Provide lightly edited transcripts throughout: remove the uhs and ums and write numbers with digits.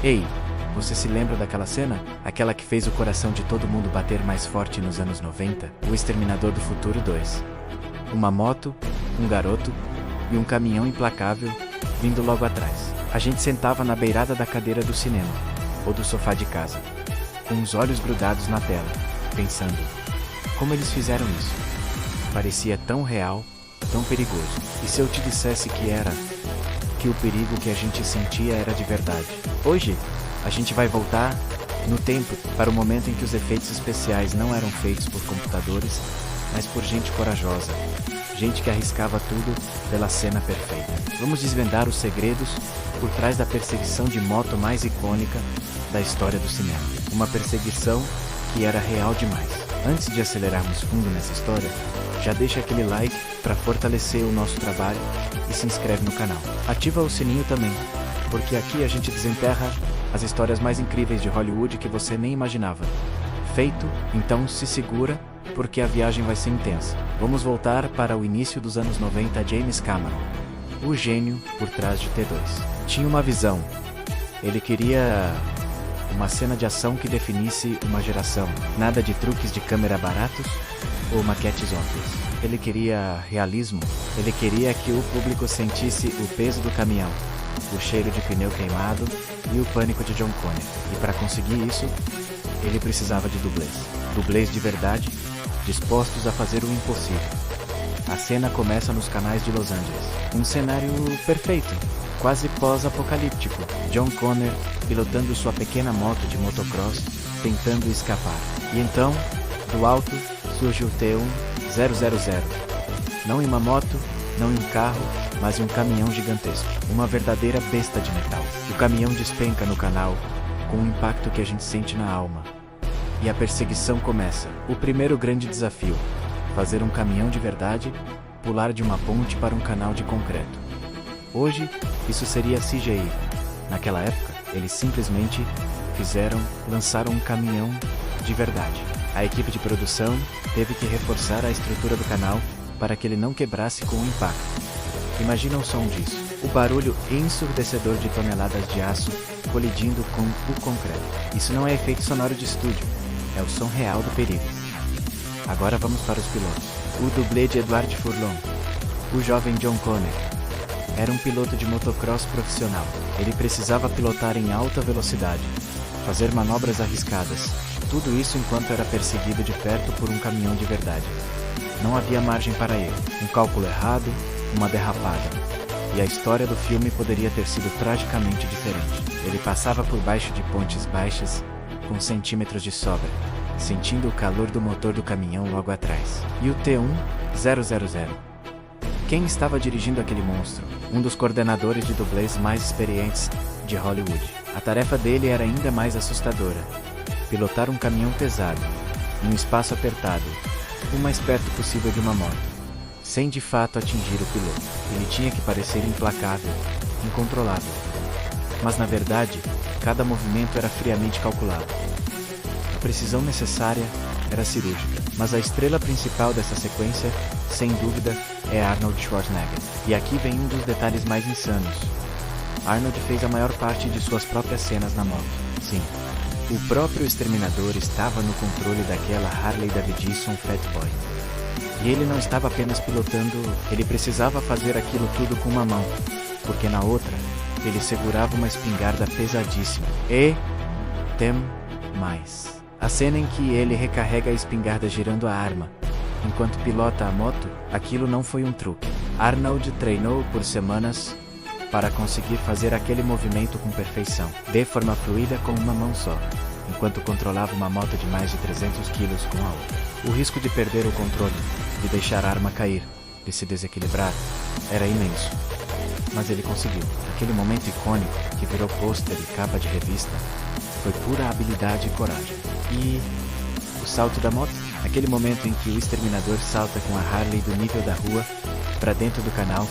Ei, você se lembra daquela cena? Aquela que fez o coração de todo mundo bater mais forte nos anos 90? O Exterminador do Futuro 2. Uma moto, um garoto e um caminhão implacável vindo logo atrás. A gente sentava na beirada da cadeira do cinema, ou do sofá de casa, com os olhos grudados na tela, pensando: como eles fizeram isso? Parecia tão real, tão perigoso. E se eu te dissesse que o perigo que a gente sentia era de verdade? Hoje, a gente vai voltar no tempo para o momento em que os efeitos especiais não eram feitos por computadores, mas por gente corajosa, gente que arriscava tudo pela cena perfeita. Vamos desvendar os segredos por trás da perseguição de moto mais icônica da história do cinema. Uma perseguição que era real demais. Antes de acelerarmos fundo nessa história, já deixa aquele like para fortalecer o nosso trabalho e se inscreve no canal. Ativa o sininho também, porque aqui a gente desenterra as histórias mais incríveis de Hollywood que você nem imaginava. Feito? Então se segura, porque a viagem vai ser intensa. Vamos voltar para o início dos anos 90. James Cameron, o gênio por trás de T2, tinha uma visão. Ele queria uma cena de ação que definisse uma geração. Nada de truques de câmera baratos ou maquetes óbvias. Ele queria realismo. Ele queria que o público sentisse o peso do caminhão, o cheiro de pneu queimado e o pânico de John Connor. E para conseguir isso, ele precisava de dublês. Dublês de verdade, dispostos a fazer o impossível. A cena começa nos canais de Los Angeles. Um cenário perfeito, quase pós-apocalíptico. John Connor pilotando sua pequena moto de motocross, tentando escapar. E então, do alto, surge o T1000. Não em uma moto, não em um carro, mas em um caminhão gigantesco. Uma verdadeira besta de metal. O caminhão despenca no canal, com um impacto que a gente sente na alma. E a perseguição começa. O primeiro grande desafio: fazer um caminhão de verdade pular de uma ponte para um canal de concreto. Hoje, isso seria CGI. Naquela época, eles simplesmente lançaram um caminhão de verdade. A equipe de produção teve que reforçar a estrutura do canal para que ele não quebrasse com o impacto. Imagina o som disso. O barulho ensurdecedor de toneladas de aço colidindo com o concreto. Isso não é efeito sonoro de estúdio, é o som real do perigo. Agora vamos para os pilotos. O dublê de Edward Furlong, o jovem John Connor, era um piloto de motocross profissional. Ele precisava pilotar em alta velocidade, fazer manobras arriscadas, tudo isso enquanto era perseguido de perto por um caminhão de verdade. Não havia margem para erro. Um cálculo errado, uma derrapada. E a história do filme poderia ter sido tragicamente diferente. Ele passava por baixo de pontes baixas, com centímetros de sobra, sentindo o calor do motor do caminhão logo atrás. E o T1000? Quem estava dirigindo aquele monstro? Um dos coordenadores de dublês mais experientes de Hollywood. A tarefa dele era ainda mais assustadora: pilotar um caminhão pesado, em um espaço apertado, o mais perto possível de uma moto, sem de fato atingir o piloto. Ele tinha que parecer implacável, incontrolável. Mas na verdade, cada movimento era friamente calculado. A precisão necessária era cirúrgica. Mas a estrela principal dessa sequência, sem dúvida, é Arnold Schwarzenegger. E aqui vem um dos detalhes mais insanos. Arnold fez a maior parte de suas próprias cenas na moto. Sim, o próprio Exterminador estava no controle daquela Harley Davidson Fat Boy. E ele não estava apenas pilotando, ele precisava fazer aquilo tudo com uma mão, porque na outra, ele segurava uma espingarda pesadíssima. E tem mais. A cena em que ele recarrega a espingarda girando a arma, enquanto pilota a moto, aquilo não foi um truque. Arnold treinou por semanas para conseguir fazer aquele movimento com perfeição, de forma fluida com uma mão só, enquanto controlava uma moto de mais de 300 quilos com a outra. O risco de perder o controle, de deixar a arma cair, de se desequilibrar, era imenso. Mas ele conseguiu. Aquele momento icônico, que virou pôster e capa de revista, foi pura habilidade e coragem. E o salto da moto? Aquele momento em que o Exterminador salta com a Harley do nível da rua para dentro do canal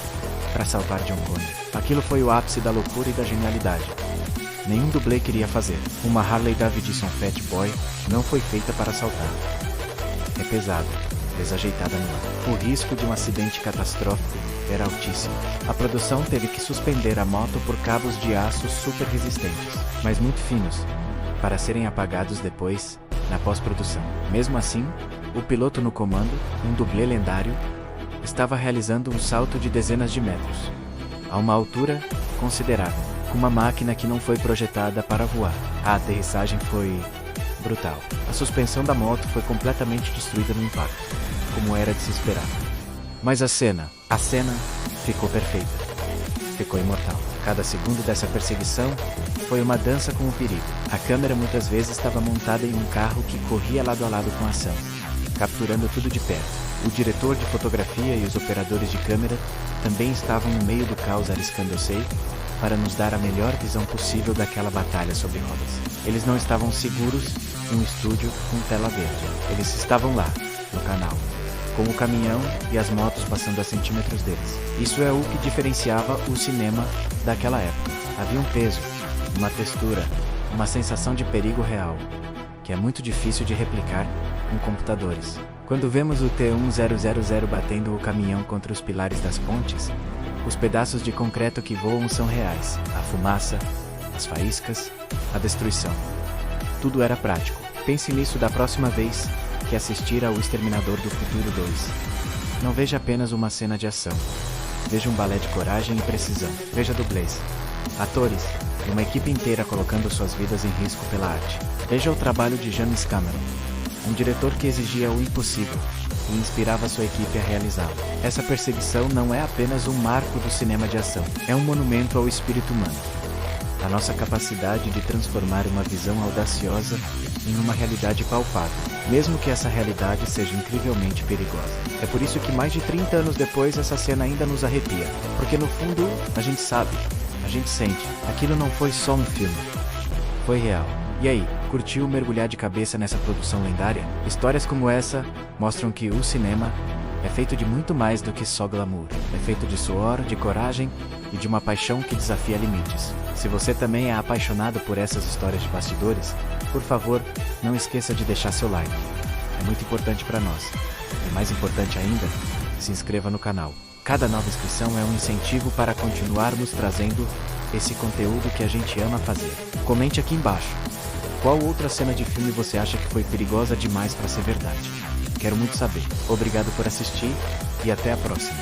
para salvar John Connor. Aquilo foi o ápice da loucura e da genialidade. Nenhum dublê queria fazer. Uma Harley Davidson Fat Boy não foi feita para saltar. É pesada, desajeitada no ar. O risco de um acidente catastrófico era altíssimo. A produção teve que suspender a moto por cabos de aço super resistentes, mas muito finos, para serem apagados depois, na pós-produção. Mesmo assim, o piloto no comando, um dublê lendário, estava realizando um salto de dezenas de metros, a uma altura considerável, com uma máquina que não foi projetada para voar. A aterrissagem foi brutal. A suspensão da moto foi completamente destruída no impacto, como era de se esperar. Mas a cena ficou perfeita. Ficou imortal. Cada segundo dessa perseguição foi uma dança com o perigo. A câmera muitas vezes estava montada em um carro que corria lado a lado com a ação, capturando tudo de perto. O diretor de fotografia e os operadores de câmera também estavam no meio do caos arriscando o safe para nos dar a melhor visão possível daquela batalha sobre rodas. Eles não estavam seguros em um estúdio com tela verde. Eles estavam lá, no canal, com o caminhão e as motos passando a centímetros deles. Isso é o que diferenciava o cinema daquela época. Havia um peso, uma textura, uma sensação de perigo real, que é muito difícil de replicar com computadores. Quando vemos o T-1000 batendo o caminhão contra os pilares das pontes, os pedaços de concreto que voam são reais. A fumaça, as faíscas, a destruição. Tudo era prático. Pense nisso da próxima vez que assistir ao Exterminador do Futuro 2. Não veja apenas uma cena de ação. Veja um balé de coragem e precisão. Veja dublês, atores e uma equipe inteira colocando suas vidas em risco pela arte. Veja o trabalho de James Cameron, um diretor que exigia o impossível e inspirava sua equipe a realizá-lo. Essa perseguição não é apenas um marco do cinema de ação, é um monumento ao espírito humano. A nossa capacidade de transformar uma visão audaciosa em uma realidade palpável, mesmo que essa realidade seja incrivelmente perigosa. É por isso que mais de 30 anos depois essa cena ainda nos arrepia, porque no fundo a gente sabe, a gente sente, aquilo não foi só um filme, foi real. E aí, curtiu mergulhar de cabeça nessa produção lendária? Histórias como essa mostram que o cinema é feito de muito mais do que só glamour. É feito de suor, de coragem e de uma paixão que desafia limites. Se você também é apaixonado por essas histórias de bastidores, por favor, não esqueça de deixar seu like. É muito importante para nós. E mais importante ainda, se inscreva no canal. Cada nova inscrição é um incentivo para continuarmos trazendo esse conteúdo que a gente ama fazer. Comente aqui embaixo. Qual outra cena de filme você acha que foi perigosa demais para ser verdade? Quero muito saber. Obrigado por assistir e até a próxima.